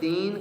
3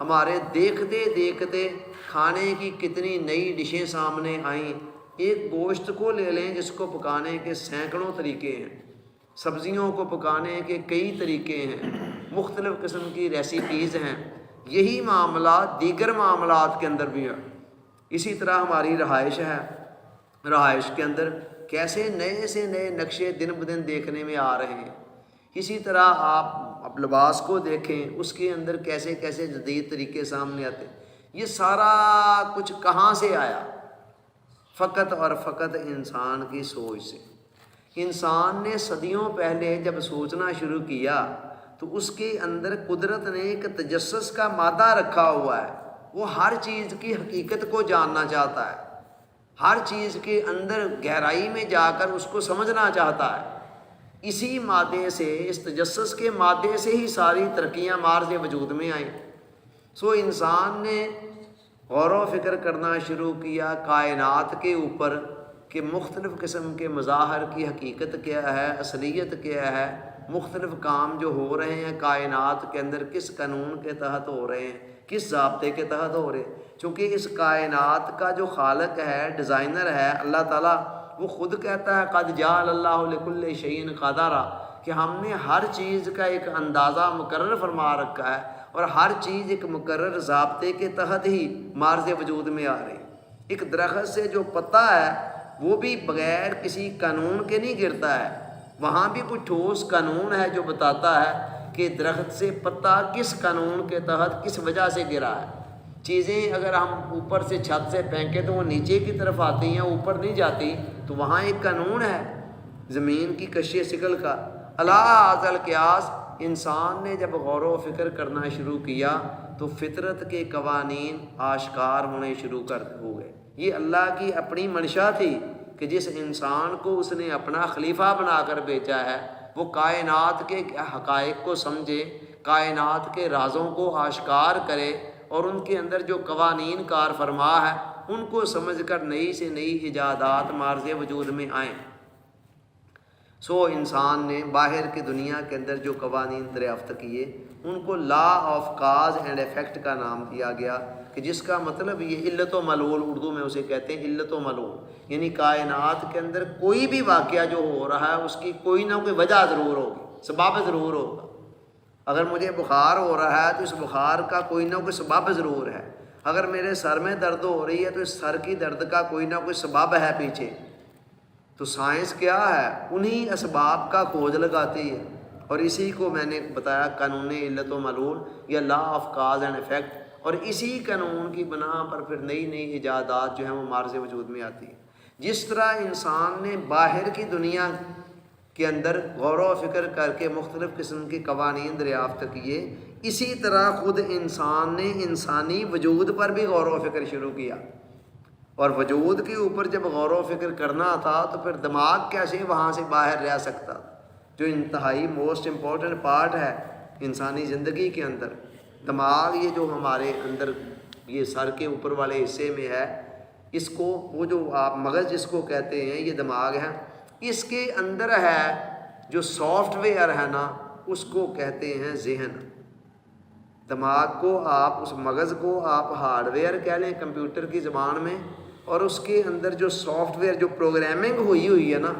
ہمارے دیکھتے دیکھتے کھانے کی کتنی نئی ڈشیں سامنے آئیں۔ ایک گوشت کو لے لیں جس کو پکانے کے سینکڑوں طریقے ہیں، سبزیوں کو پکانے کے کئی طریقے ہیں، مختلف قسم کی ریسیپیز ہیں۔ یہی معاملات دیگر معاملات کے اندر بھی ہیں۔ اسی طرح ہماری رہائش ہے، رہائش کے اندر کیسے نئے سے نئے نقشے دن بدن دیکھنے میں آ رہے ہیں۔ اسی طرح آپ لباس کو دیکھیں، اس کے اندر کیسے کیسے جدید طریقے سامنے آتے ہیں۔ یہ سارا کچھ کہاں سے آیا؟ فقط اور فقط انسان کی سوچ سے۔ انسان نے صدیوں پہلے جب سوچنا شروع کیا تو اس کے اندر قدرت نے ایک تجسس کا مادہ رکھا ہوا ہے۔ وہ ہر چیز کی حقیقت کو جاننا چاہتا ہے، ہر چیز کے اندر گہرائی میں جا کر اس کو سمجھنا چاہتا ہے۔ اسی مادے سے، اس تجسس کے مادے سے ہی ساری ترقیاں مارز وجود میں آئیں۔ سو انسان نے غور و فکر کرنا شروع کیا کائنات کے اوپر کہ مختلف قسم کے مظاہر کی حقیقت کیا ہے، اصلیت کیا ہے، مختلف کام جو ہو رہے ہیں کائنات کے اندر کس قانون کے تحت ہو رہے ہیں، کس ضابطے کے تحت ہو رہے ہیں۔ چونکہ اس کائنات کا جو خالق ہے، ڈیزائنر ہے اللہ تعالیٰ، وہ خود کہتا ہے قد جعل اللہ لکل شیء قدرا، کہ ہم نے ہر چیز کا ایک اندازہ مقرر فرما رکھا ہے اور ہر چیز ایک مقرر ضابطے کے تحت ہی مارز وجود میں آ رہی ہے۔ ایک درخت سے جو پتا ہے وہ بھی بغیر کسی قانون کے نہیں گرتا ہے، وہاں بھی کوئی ٹھوس قانون ہے جو بتاتا ہے کہ درخت سے پتا کس قانون کے تحت کس وجہ سے گرا ہے۔ چیزیں اگر ہم اوپر سے چھت سے پھینکیں تو وہ نیچے کی طرف آتی ہیں، اوپر نہیں جاتی، تو وہاں ایک قانون ہے زمین کی کشش ثقل کا۔ اللہ ذل قیاس، انسان نے جب غور و فکر کرنا شروع کیا تو فطرت کے قوانین آشکار ہونے شروع ہو گئے۔ یہ اللہ کی اپنی منشا تھی کہ جس انسان کو اس نے اپنا خلیفہ بنا کر بھیجا ہے وہ کائنات کے حقائق کو سمجھے، کائنات کے رازوں کو آشکار کرے اور ان کے اندر جو قوانین کار فرما ہے ان کو سمجھ کر نئی سے نئی ایجادات مارز وجود میں آئیں۔ سو انسان نے باہر کی دنیا کے اندر جو قوانین دریافت کیے ان کو law of cause and effect کا نام دیا گیا، کہ جس کا مطلب یہ علت و معلول، اردو میں اسے کہتے ہیں علت و معلول، یعنی کائنات کے اندر کوئی بھی واقعہ جو ہو رہا ہے اس کی کوئی نہ کوئی وجہ ضرور ہوگی، سبب ضرور ہوگا۔ اگر مجھے بخار ہو رہا ہے تو اس بخار کا کوئی نہ کوئی سبب ضرور ہے۔ اگر میرے سر میں درد ہو رہی ہے تو اس سر کی درد کا کوئی نہ کوئی سبب ہے پیچھے۔ تو سائنس کیا ہے؟ انہی اسباب کا کھوج لگاتی ہے، اور اسی کو میں نے بتایا قانون علت و معلول یا law of cause and effect, اور اسی قانون کی بنا پر پھر نئی نئی ایجادات جو ہیں وہ مارز وجود میں آتی ہیں۔ جس طرح انسان نے باہر کی دنیا کے اندر غور و فکر کر کے مختلف قسم کے قوانین دریافت کیے، اسی طرح خود انسان نے انسانی وجود پر بھی غور و فکر شروع کیا، اور وجود کے اوپر جب غور و فکر کرنا تھا تو پھر دماغ کیسے وہاں سے باہر رہ سکتا، جو انتہائی موسٹ امپورٹنٹ پارٹ ہے انسانی زندگی کے اندر۔ دماغ یہ جو ہمارے اندر یہ سر کے اوپر والے حصے میں ہے، اس کو وہ جو آپ مغز جس کو کہتے ہیں یہ دماغ ہے، اس کے اندر ہے جو سافٹ ویئر ہے نا اس کو کہتے ہیں ذہن۔ دماغ کو آپ، اس مغز کو آپ ہارڈ ویئر کہہ لیں کمپیوٹر کی زبان میں، اور اس کے اندر جو سافٹ ویئر جو پروگرامنگ ہوئی ہے نا،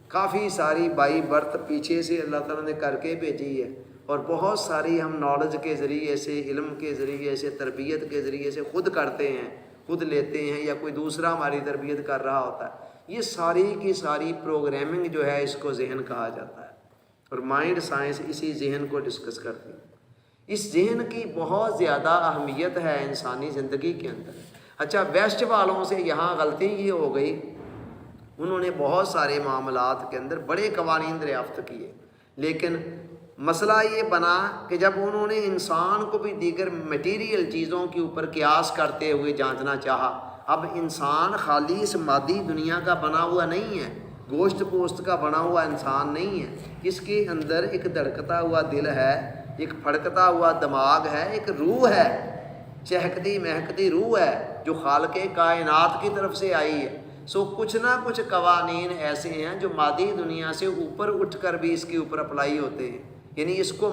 کافی ساری بائی برتھ پیچھے سے اللہ تعالیٰ نے کر کے بھیجی ہے، اور بہت ساری ہم نالج کے ذریعے سے، علم کے ذریعے سے، تربیت کے ذریعے سے خود کرتے ہیں، خود لیتے ہیں، یا کوئی دوسرا ہماری تربیت کر رہا ہوتا ہے۔ یہ ساری کی ساری پروگرامنگ جو ہے اس کو ذہن کہا جاتا ہے، اور مائنڈ سائنس اسی ذہن کو ڈسکس کرتی ہے۔ اس ذہن کی بہت زیادہ اہمیت ہے انسانی زندگی کے اندر۔ اچھا، ویسٹ والوں سے یہاں غلطی یہ ہو گئی، انہوں نے بہت سارے معاملات کے اندر بڑے قوانین دریافت کیے، لیکن مسئلہ یہ بنا کہ جب انہوں نے انسان کو بھی دیگر میٹیریل چیزوں کے اوپر قیاس کرتے ہوئے جانچنا چاہا، اب انسان خالی اس مادی دنیا کا بنا ہوا نہیں ہے، گوشت پوست کا بنا ہوا انسان نہیں ہے، اس کے اندر ایک دھڑکتا ہوا دل ہے، ایک پھڑکتا ہوا دماغ ہے، ایک روح ہے، چہکتی مہکتی روح ہے جو خالق کائنات کی طرف سے آئی ہے۔ سو کچھ نہ کچھ قوانین ایسے ہیں جو مادی دنیا سے اوپر اٹھ کر بھی اس کے اوپر اپلائی ہوتے ہیں، یعنی اس کو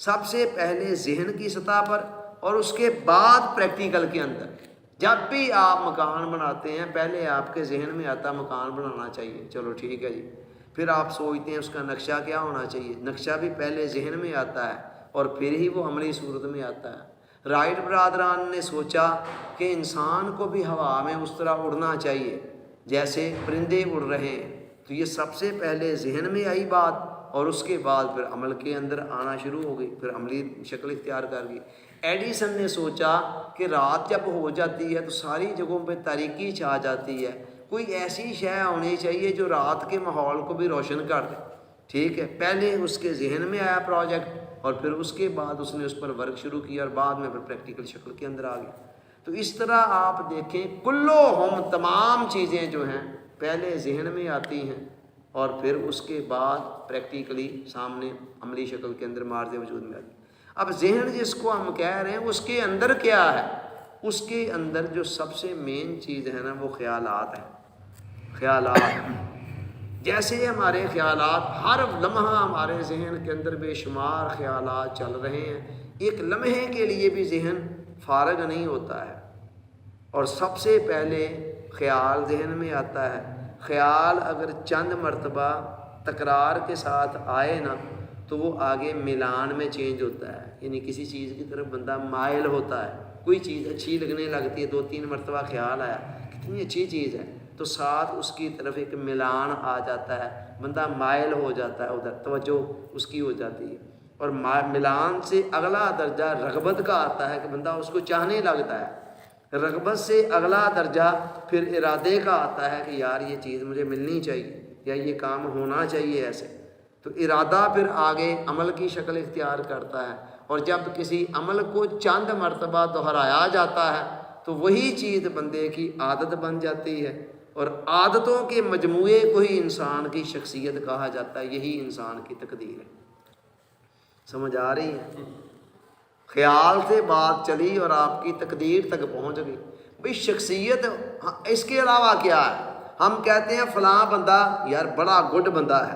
سب سے پہلے ذہن کی سطح پر اور اس کے بعد پریکٹیکل کے اندر. جب بھی آپ مکان بناتے ہیں پہلے آپ کے ذہن میں آتا مکان بنانا چاہیے، چلو ٹھیک ہے جی. پھر آپ سوچتے ہیں اس کا نقشہ کیا ہونا چاہیے، نقشہ بھی پہلے ذہن میں آتا ہے اور پھر ہی وہ عملی صورت میں آتا ہے. رائٹ برادران نے سوچا کہ انسان کو بھی ہوا میں اس طرح اڑنا چاہیے جیسے پرندے اڑ رہے ہیں. تو یہ سب سے پہلے ذہن میں آئی بات اور اس کے بعد پھر عمل کے اندر آنا شروع ہو گئی، پھر عملی شکل اختیار کر گئی. ایڈیسن نے سوچا کہ رات جب ہو جاتی ہے تو ساری جگہوں پہ تاریکی چھا جاتی ہے، کوئی ایسی شے ہونی چاہیے جو رات کے ماحول کو بھی روشن کر دے. ٹھیک ہے، پہلے اس کے ذہن میں آیا پروجیکٹ اور پھر اس کے بعد اس نے اس پر ورک شروع کیا اور بعد میں پھر پریکٹیکل شکل کے اندر آ گیا. تو اس طرح آپ دیکھیں کلو تمام چیزیں جو ہیں پہلے ذہن میں آتی ہیں اور پھر اس کے بعد پریکٹیکلی سامنے عملی شکل کے اندر مارز وجود میں آتی. اب ذہن جس کو ہم کہہ رہے ہیں اس کے اندر کیا ہے، اس کے اندر جو سب سے مین چیز ہے نا وہ خیالات ہیں. خیالات جیسے ہمارے خیالات ہر لمحہ ہمارے ذہن کے اندر بے شمار خیالات چل رہے ہیں، ایک لمحے کے لیے بھی ذہن فارغ نہیں ہوتا ہے. اور سب سے پہلے خیال ذہن میں آتا ہے. خیال اگر چند مرتبہ تکرار کے ساتھ آئے نا تو وہ آگے میلان میں چینج ہوتا ہے، یعنی کسی چیز کی طرف بندہ مائل ہوتا ہے. کوئی چیز اچھی لگنے لگتی ہے، 2-3 مرتبہ خیال آیا کتنی اچھی چیز ہے تو ساتھ اس کی طرف ایک میلان آ جاتا ہے، بندہ مائل ہو جاتا ہے، ادھر توجہ اس کی ہو جاتی ہے. اور میلان سے اگلا درجہ رغبت کا آتا ہے کہ بندہ اس کو چاہنے لگتا ہے. رغبت سے اگلا درجہ پھر ارادے کا آتا ہے کہ یار یہ چیز مجھے ملنی چاہیے یا یہ کام ہونا چاہیے ایسے. تو ارادہ پھر آگے عمل کی شکل اختیار کرتا ہے اور جب کسی عمل کو چند مرتبہ دہرایا جاتا ہے تو وہی چیز بندے کی عادت بن جاتی ہے اور عادتوں کے مجموعے کو ہی انسان کی شخصیت کہا جاتا ہے. یہی انسان کی تقدیر ہے. سمجھ آ رہی ہے؟ خیال سے بات چلی اور آپ کی تقدیر تک پہنچ گئی. بھئی شخصیت اس کے علاوہ کیا ہے؟ ہم کہتے ہیں فلاں بندہ یار بڑا گڈ بندہ ہے.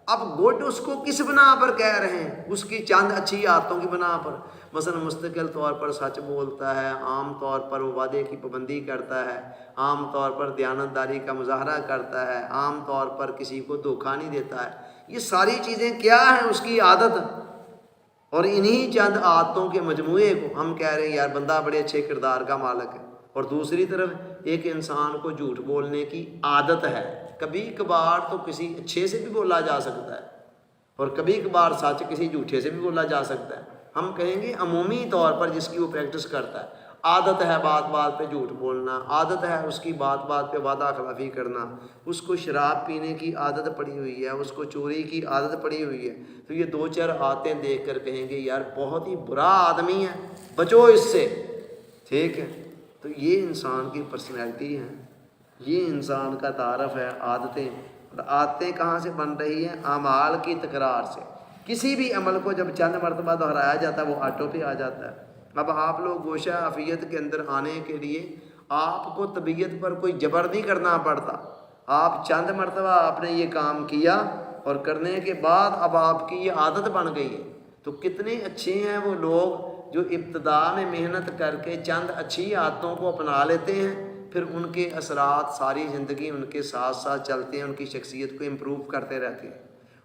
اب گڈ اس کو کس بنا پر کہہ رہے ہیں؟ اس کی چند اچھی عادتوں کی بنا پر. مثلا مستقل طور پر سچ بولتا ہے، عام طور پر وہ وعدے کی پابندی کرتا ہے، عام طور پر دیانتداری کا مظاہرہ کرتا ہے، عام طور پر کسی کو دھوکہ نہیں دیتا ہے. یہ ساری چیزیں کیا ہیں؟ اس کی عادت. اور انہی چند عادتوں کے مجموعے کو ہم کہہ رہے ہیں یار بندہ بڑے اچھے کردار کا مالک ہے. اور دوسری طرف ایک انسان کو جھوٹ بولنے کی عادت ہے. کبھی کبھار تو کسی اچھے سے بھی بولا جا سکتا ہے اور کبھی کبھار سچ کسی جھوٹے سے بھی بولا جا سکتا ہے. ہم کہیں گے عمومی طور پر جس کی وہ پریکٹس کرتا ہے، عادت ہے بات بات پہ جھوٹ بولنا، عادت ہے اس کی بات بات پہ وعدہ خلافی کرنا، اس کو شراب پینے کی عادت پڑی ہوئی ہے، اس کو چوری کی عادت پڑی ہوئی ہے. تو یہ 2-4 عادتیں دیکھ کر کہیں گے یار بہت ہی برا آدمی ہے، بچو اس سے. ٹھیک ہے، تو یہ انسان کی پرسنالٹی ہے، یہ انسان کا تعارف ہے. عادتیں اور عادتیں کہاں سے بن رہی ہیں؟ اعمال کی تکرار سے. کسی بھی عمل کو جب چند مرتبہ دہرایا جاتا ہے وہ آٹو پہ آ جاتا ہے. اب آپ لوگ گوشہ عافیت کے اندر آنے کے لیے آپ کو طبیعت پر کوئی جبر نہیں کرنا پڑتا. آپ چند مرتبہ آپ نے یہ کام کیا اور کرنے کے بعد اب آپ کی یہ عادت بن گئی ہے. تو کتنے اچھے ہیں وہ لوگ جو ابتدا میں محنت کر کے چند اچھی عادتوں کو اپنا لیتے ہیں، پھر ان کے اثرات ساری زندگی ان کے ساتھ ساتھ چلتے ہیں، ان کی شخصیت کو امپروو کرتے رہتے ہیں.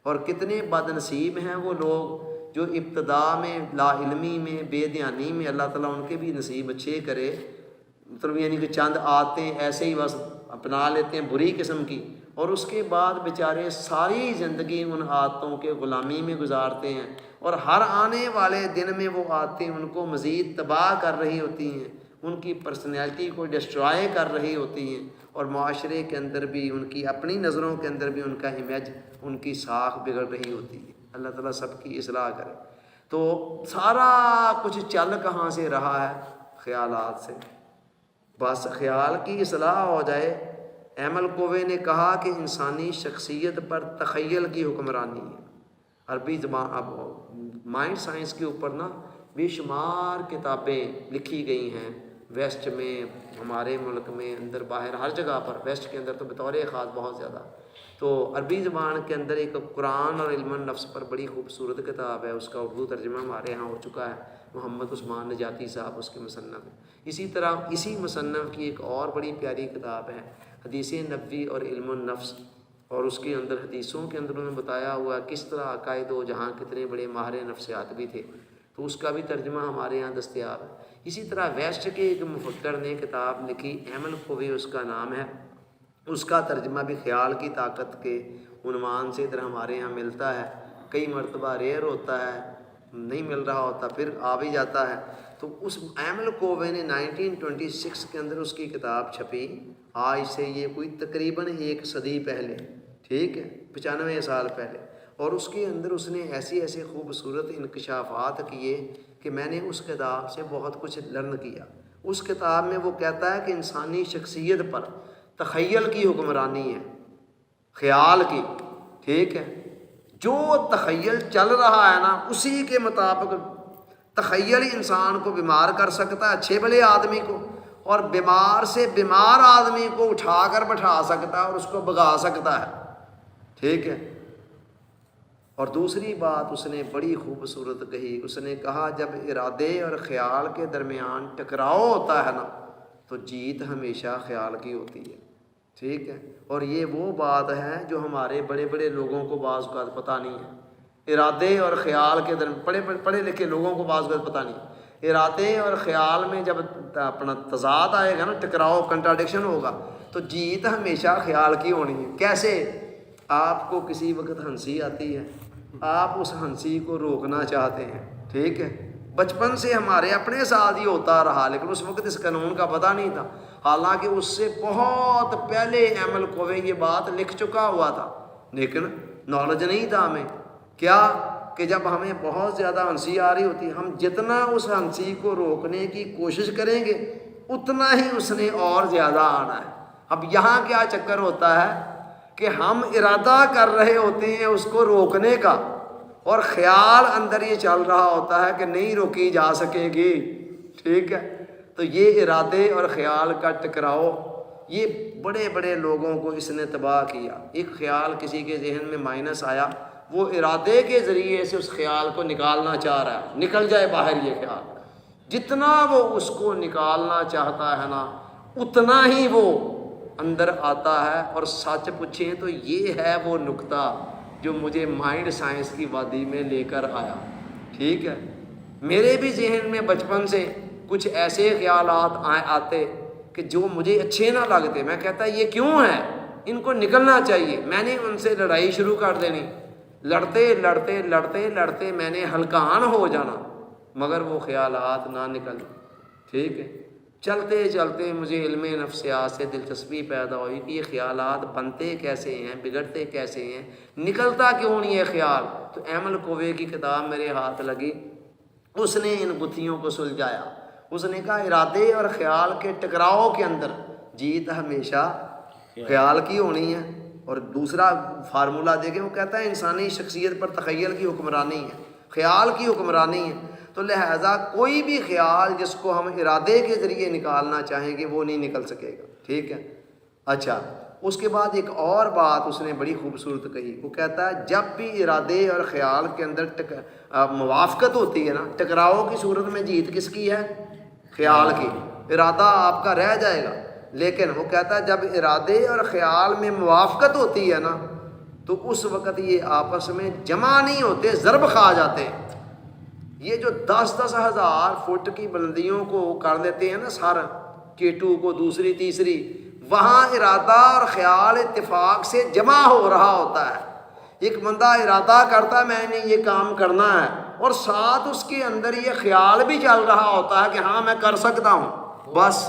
اور کتنے بد نصیب ہیں وہ لوگ جو ابتدا میں لا علمی میں بے دھیانی میں، اللہ تعالیٰ ان کے بھی نصیب اچھے کرے، مطلب یعنی کہ چند عادتیں ایسے ہی بس اپنا لیتے ہیں بری قسم کی اور اس کے بعد بیچارے ساری زندگی ان عادتوں کے غلامی میں گزارتے ہیں اور ہر آنے والے دن میں وہ عادتیں ان کو مزید تباہ کر رہی ہوتی ہیں، ان کی پرسنالٹی کو ڈسٹرائے کر رہی ہوتی ہیں اور معاشرے کے اندر بھی ان کی اپنی نظروں کے اندر بھی ان کا امیج، ان کی ساکھ بگڑ رہی ہوتی ہے. اللہ تعالیٰ سب کی اصلاح کرے. تو سارا کچھ چل کہاں سے رہا ہے؟ خیالات سے. بس خیال کی اصلاح ہو جائے. ایمل کووے نے کہا کہ انسانی شخصیت پر تخیل کی حکمرانی ہے. عربی زبان اب مائنڈ سائنس کے اوپر نا بے شمار کتابیں لکھی گئی ہیں ویسٹ میں، ہمارے ملک میں، اندر باہر ہر جگہ پر، ویسٹ کے اندر تو بطور خاص بہت زیادہ. تو عربی زبان کے اندر ایک قرآن اور علم النفس پر بڑی خوبصورت کتاب ہے، اس کا اردو ترجمہ ہمارے ہاں ہو چکا ہے، محمد عثمان نجاتی صاحب اس کے مصنف ہیں. اسی طرح اسی مصنف کی ایک اور بڑی پیاری کتاب ہے حدیث نبوی اور علم النفس، اور اس کے اندر حدیثوں کے اندر انہوں نے بتایا ہوا کس طرح عقائد و جہاں کتنے بڑے ماہر نفسیات بھی تھے، تو اس کا بھی ترجمہ ہمارے یہاں دستیاب ہے. اسی طرح ویسٹ کے ایک مفکر نے کتاب لکھی، ایمن کووی اس کا نام ہے، اس کا ترجمہ بھی خیال کی طاقت کے عنوان سے ادھر ہمارے یہاں ملتا ہے. کئی مرتبہ ریئر ہوتا ہے، نہیں مل رہا ہوتا، پھر آ بھی جاتا ہے. تو اس ایمن کووی نے 1926 کے اندر اس کی کتاب چھپی، آج سے یہ کوئی تقریباً 1 صدی پہلے، ٹھیک ہے، 95 سال پہلے. اور اس کے اندر اس نے ایسے خوبصورت انکشافات کیے کہ میں نے اس کتاب سے بہت کچھ لرن کیا. اس کتاب میں وہ کہتا ہے کہ انسانی شخصیت پر تخیل کی حکمرانی ہے، خیال کی، ٹھیک ہے. جو تخیل چل رہا ہے نا اسی کے مطابق تخیل ہی انسان کو بیمار کر سکتا ہے، اچھے بھلے آدمی کو، اور بیمار سے بیمار آدمی کو اٹھا کر بٹھا سکتا ہے اور اس کو بھگا سکتا ہے، ٹھیک ہے. اور دوسری بات اس نے بڑی خوبصورت کہی، اس نے کہا جب ارادے اور خیال کے درمیان ٹکراؤ ہوتا ہے نا تو جیت ہمیشہ خیال کی ہوتی ہے، ٹھیک ہے. اور یہ وہ بات ہے جو ہمارے بڑے بڑے لوگوں کو بعض اوقات پتہ نہیں ہے. ارادے اور خیال کے درمیان پڑھے لکھے لوگوں کو بعض اوقات پتہ نہیں ہے. ارادے اور خیال میں جب اپنا تضاد آئے گا نا، ٹکراؤ، کنٹراڈکشن ہوگا، تو جیت ہمیشہ خیال کی ہونی ہے. کیسے؟ آپ کو کسی وقت ہنسی آتی ہے، آپ اس ہنسی کو روکنا چاہتے ہیں، ٹھیک ہے. بچپن سے ہمارے اپنے ساتھ ہی ہوتا رہا، لیکن اس وقت اس قانون کا پتہ نہیں تھا، حالانکہ اس سے بہت پہلے ایمن کووی یہ بات لکھ چکا ہوا تھا، لیکن نالج نہیں تھا ہمیں. کیا کہ جب ہمیں بہت زیادہ ہنسی آ رہی ہوتی، ہم جتنا اس ہنسی کو روکنے کی کوشش کریں گے اتنا ہی اس نے اور زیادہ آنا ہے. اب یہاں کیا چکر ہوتا ہے کہ ہم ارادہ کر رہے ہوتے ہیں اس کو روکنے کا، اور خیال اندر یہ چل رہا ہوتا ہے کہ نہیں روکی جا سکے گی، ٹھیک ہے. تو یہ ارادے اور خیال کا ٹکراؤ، یہ بڑے بڑے لوگوں کو اس نے تباہ کیا. ایک خیال کسی کے ذہن میں مائنس آیا، وہ ارادے کے ذریعے سے اس خیال کو نکالنا چاہ رہا ہے، نکل جائے باہر یہ خیال. جتنا وہ اس کو نکالنا چاہتا ہے نا اتنا ہی وہ اندر آتا ہے. اور سچ پوچھیں تو یہ ہے وہ نقطہ جو مجھے مائنڈ سائنس کی وادی میں لے کر آیا، ٹھیک ہے. میرے بھی ذہن میں بچپن سے کچھ ایسے خیالات آتے کہ جو مجھے اچھے نہ لگتے، میں کہتا یہ کیوں ہے، ان کو نکلنا چاہیے. میں نے ان سے لڑائی شروع کر دینی، لڑتے لڑتے لڑتے لڑتے میں نے ہلکان ہو جانا، مگر وہ خیالات نہ نکل، ٹھیک ہے. چلتے چلتے مجھے علم نفسیات سے دلچسپی پیدا ہوئی کہ یہ خیالات بنتے کیسے ہیں، بگڑتے کیسے ہیں، نکلتا کیوں نہیں ہے خیال. تو ایمن کووی کی کتاب میرے ہاتھ لگی، اس نے ان گتھیوں کو سلجھایا. اس نے کہا ارادے اور خیال کے ٹکراؤ کے اندر جیت ہمیشہ خیال کی ہونی ہے. اور دوسرا فارمولہ دیکھیں، وہ کہتا ہے انسانی شخصیت پر تخیل کی حکمرانی ہے، خیال کی حکمرانی ہے. تو لہٰذا کوئی بھی خیال جس کو ہم ارادے کے ذریعے نکالنا چاہیں گے وہ نہیں نکل سکے گا، ٹھیک ہے. اچھا، اس کے بعد ایک اور بات اس نے بڑی خوبصورت کہی، وہ کہتا ہے جب بھی ارادے اور خیال کے اندر موافقت ہوتی ہے نا، ٹکراؤ کی صورت میں جیت کس کی ہے؟ خیال کی. ارادہ آپ کا رہ جائے گا، لیکن وہ کہتا ہے جب ارادے اور خیال میں موافقت ہوتی ہے نا تو اس وقت یہ آپس میں جمع نہیں ہوتے، ضرب کھا جاتے ہیں. یہ جو 10-10 ہزار فٹ کی بلندیوں کو کر لیتے ہیں نا سر، K2 کو دوسری تیسری، وہاں ارادہ اور خیال اتفاق سے جمع ہو رہا ہوتا ہے. ایک بندہ ارادہ کرتا ہے میں نے یہ کام کرنا ہے، اور ساتھ اس کے اندر یہ خیال بھی چل رہا ہوتا ہے کہ ہاں میں کر سکتا ہوں. بس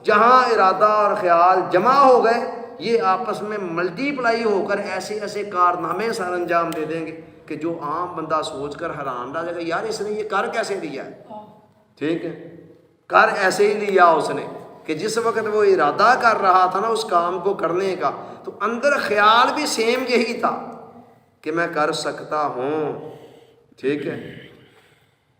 جہاں ارادہ اور خیال جمع ہو گئے یہ آپس میں ملٹی پلائی ہو کر ایسے ایسے کارنامے سر انجام دے دیں گے کہ جو عام بندہ سوچ کر حیران رہ جائے گا، یار اس نے یہ کر کیسے لیا ہے، ٹھیک ہے. کر ایسے ہی لیا اس نے کہ جس وقت وہ ارادہ کر رہا تھا نا اس کام کو کرنے کا، تو اندر خیال بھی سیم یہی تھا کہ میں کر سکتا ہوں، ٹھیک ہے.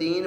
3